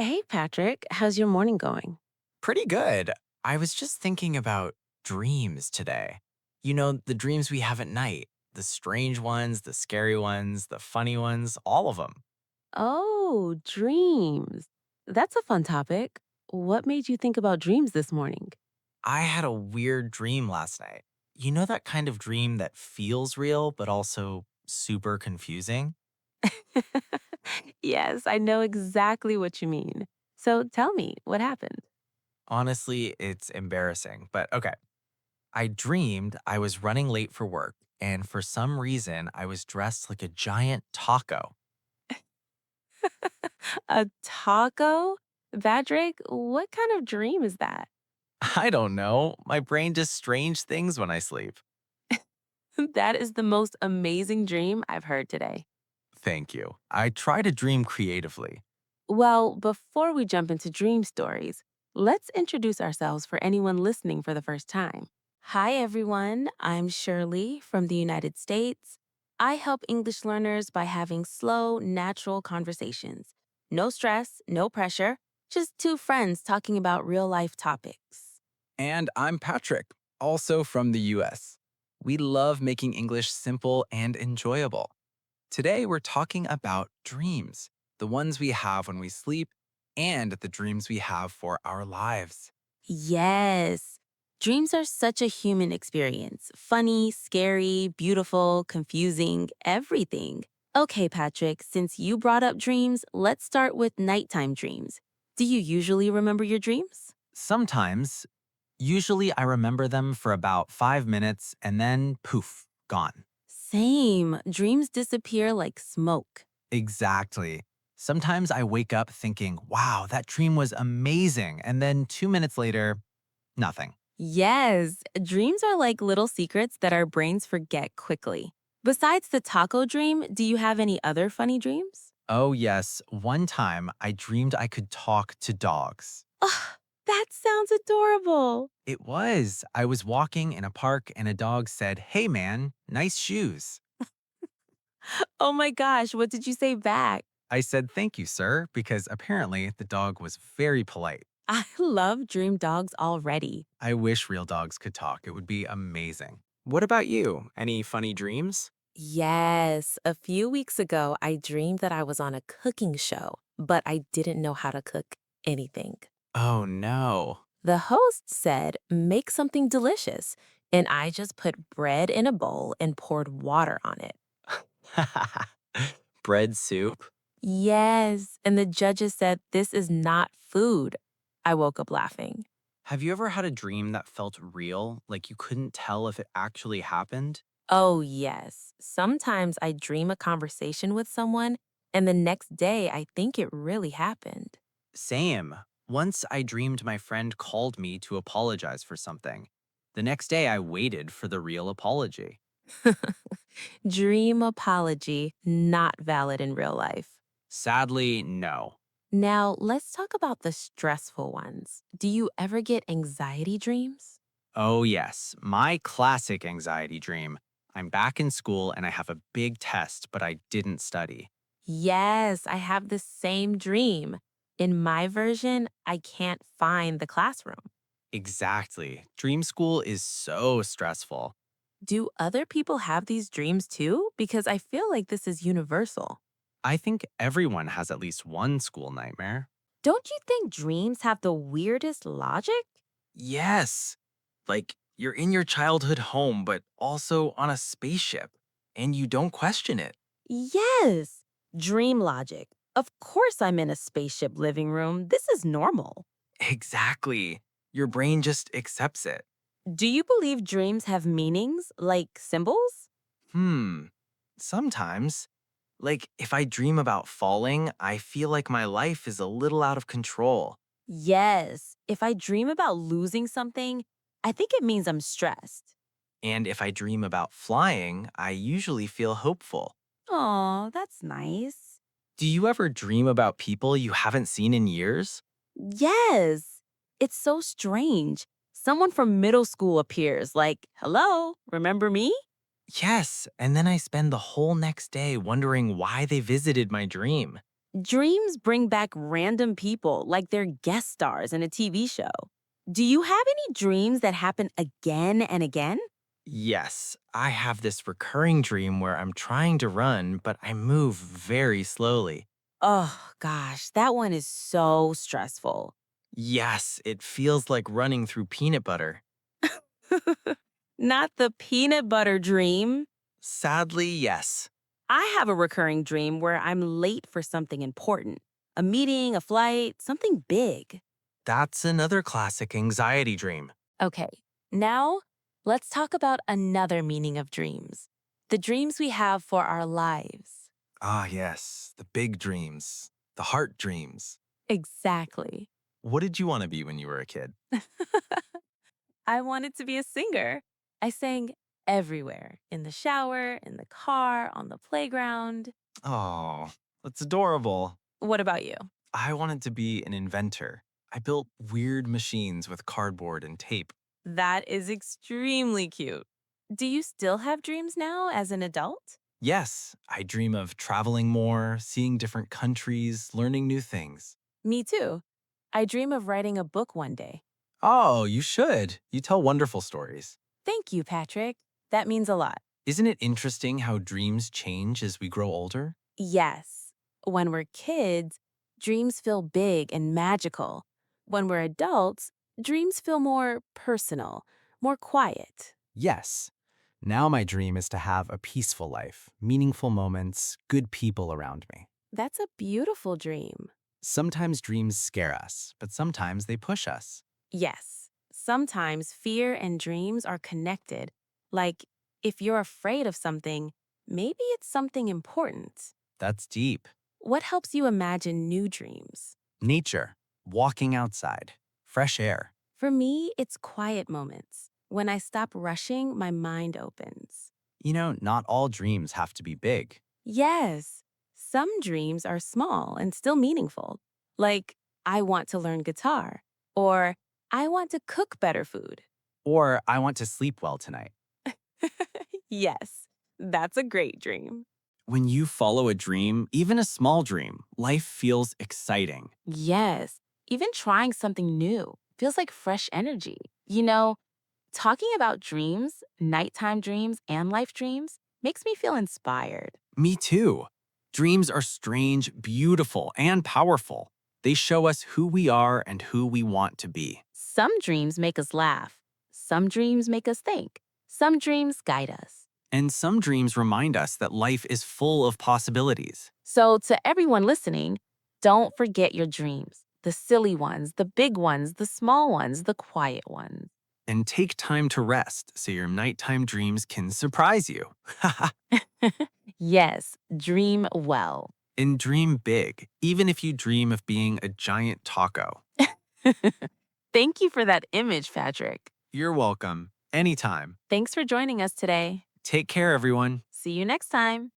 Hey, Patrick, how's your morning going? Pretty good. I was just thinking about dreams today. The dreams we have at night, the strange ones, the scary ones, the funny ones, all of them. Oh, dreams. That's a fun topic. What made you think about dreams this morning? I had a weird dream last night. You know that kind of dream that feels real, but also super confusing? Yes, I know exactly what you mean. So tell me, what happened? Honestly, it's embarrassing, but okay. I dreamed I was running late for work, and for some reason, I was dressed like a giant taco. A taco? Patrick, what kind of dream is that? I don't know. My brain does strange things when I sleep. That is the most amazing dream I've heard today. Thank you. I try to dream creatively. Well, before we jump into dream stories, let's introduce ourselves for anyone listening for the first time. Hi, everyone. I'm Shirley from the United States. I help English learners by having slow, natural conversations. No stress, no pressure, just two friends talking about real life topics. And I'm Patrick, also from the US. We love making English simple and enjoyable. Today, we're talking about dreams, the ones we have when we sleep, and the dreams we have for our lives. Yes. Dreams are such a human experience funny, scary, beautiful, confusing, everything. Okay, Patrick, since you brought up dreams, let's start with nighttime dreams. Do you usually remember your dreams? Sometimes, usually I remember them for about 5 minutes and then poof, gone. Same. Dreams disappear like smoke. Exactly. Sometimes I wake up thinking, wow, that dream was amazing. And then 2 minutes later, nothing. Yes, dreams are like little secrets that our brains forget quickly. Besides the taco dream, do you have any other funny dreams? Oh, yes. One time I dreamed I could talk to dogs. Oh, that sounds adorable. It was. I was walking in a park and a dog said, "Hey, man, nice shoes." Oh my gosh, what did you say back? I said, "Thank you, sir," because apparently the dog was very polite. I love dream dogs already. I wish real dogs could talk. It would be amazing. What about you? Any funny dreams? Yes, a few weeks ago, I dreamed that I was on a cooking show, but I didn't know how to cook anything. Oh, no. The host said, make something delicious, and I just put bread in a bowl and poured water on it. Bread soup? Yes, and the judges said, this is not food. I woke up laughing. Have you ever had a dream that felt real, like you couldn't tell if it actually happened? Oh, yes. Sometimes I dream a conversation with someone, and the next day I think it really happened. Same. Once I dreamed my friend called me to apologize for something. The next day, I waited for the real apology. Dream apology, not valid in real life. Sadly, no. Now, let's talk about the stressful ones. Do you ever get anxiety dreams? Oh, yes, my classic anxiety dream. I'm back in school and I have a big test, but I didn't study. Yes, I have the same dream. In my version, I can't find the classroom. Exactly. Dream school is so stressful. Do other people have these dreams too? Because I feel like this is universal. I think everyone has at least one school nightmare. Don't you think dreams have the weirdest logic? Yes. Like you're in your childhood home, but also on a spaceship, and you don't question it. Yes. Dream logic. Of course, I'm in a spaceship living room. This is normal. Exactly. Your brain just accepts it. Do you believe dreams have meanings, like symbols? Hmm. Sometimes, like if I dream about falling, I feel like my life is a little out of control. Yes. If I dream about losing something, I think it means I'm stressed. And if I dream about flying, I usually feel hopeful. Oh, that's nice. Do you ever dream about people you haven't seen in years? Yes. It's so strange. Someone from middle school appears, like, hello, remember me? Yes, and then I spend the whole next day wondering why they visited my dream. Dreams bring back random people like they're guest stars in a TV show. Do you have any dreams that happen again and again? Yes, I have this recurring dream where I'm trying to run, but I move very slowly. Oh, gosh, that one is so stressful. Yes, it feels like running through peanut butter. Not the peanut butter dream. Sadly, yes. I have a recurring dream where I'm late for something important, a meeting, a flight, something big. That's another classic anxiety dream. Okay, now let's talk about another meaning of dreams, the dreams we have for our lives. Ah, yes, the big dreams, the heart dreams. Exactly. What did you want to be when you were a kid? I wanted to be a singer. I sang everywhere in the shower, in the car, on the playground. Oh, that's adorable. What about you? I wanted to be an inventor. I built weird machines with cardboard and tape. That is extremely cute. Do you still have dreams now as an adult? Yes, I dream of traveling more, seeing different countries, learning new things. Me too. I dream of writing a book one day. Oh, you should. You tell wonderful stories. Thank you, Patrick. That means a lot. Isn't it interesting how dreams change as we grow older? Yes. When we're kids, dreams feel big and magical. When we're adults, dreams feel more personal, more quiet. Yes. Now my dream is to have a peaceful life, meaningful moments, good people around me. That's a beautiful dream. Sometimes dreams scare us, but sometimes they push us. Yes, sometimes fear and dreams are connected. Like, if you're afraid of something, maybe it's something important. That's deep. What helps you imagine new dreams? Nature, walking outside, fresh air. For me, it's quiet moments. When I stop rushing, my mind opens. Not all dreams have to be big. Yes, some dreams are small and still meaningful. Like, I want to learn guitar, or I want to cook better food. Or I want to sleep well tonight. Yes, that's a great dream. When you follow a dream, even a small dream, life feels exciting. Yes, even trying something new feels like fresh energy. Talking about dreams, nighttime dreams, and life dreams makes me feel inspired. Me too. Dreams are strange, beautiful, and powerful. They show us who we are and who we want to be. Some dreams make us laugh, some dreams make us think, some dreams guide us. And some dreams remind us that life is full of possibilities. So, to everyone listening, don't forget your dreams, the silly ones, the big ones, the small ones, the quiet ones. And take time to rest so your nighttime dreams can surprise you. Yes, dream well. And dream big, even if you dream of being a giant taco. Thank you for that image, Patrick. You're welcome. Anytime. Thanks for joining us today. Take care, everyone. See you next time.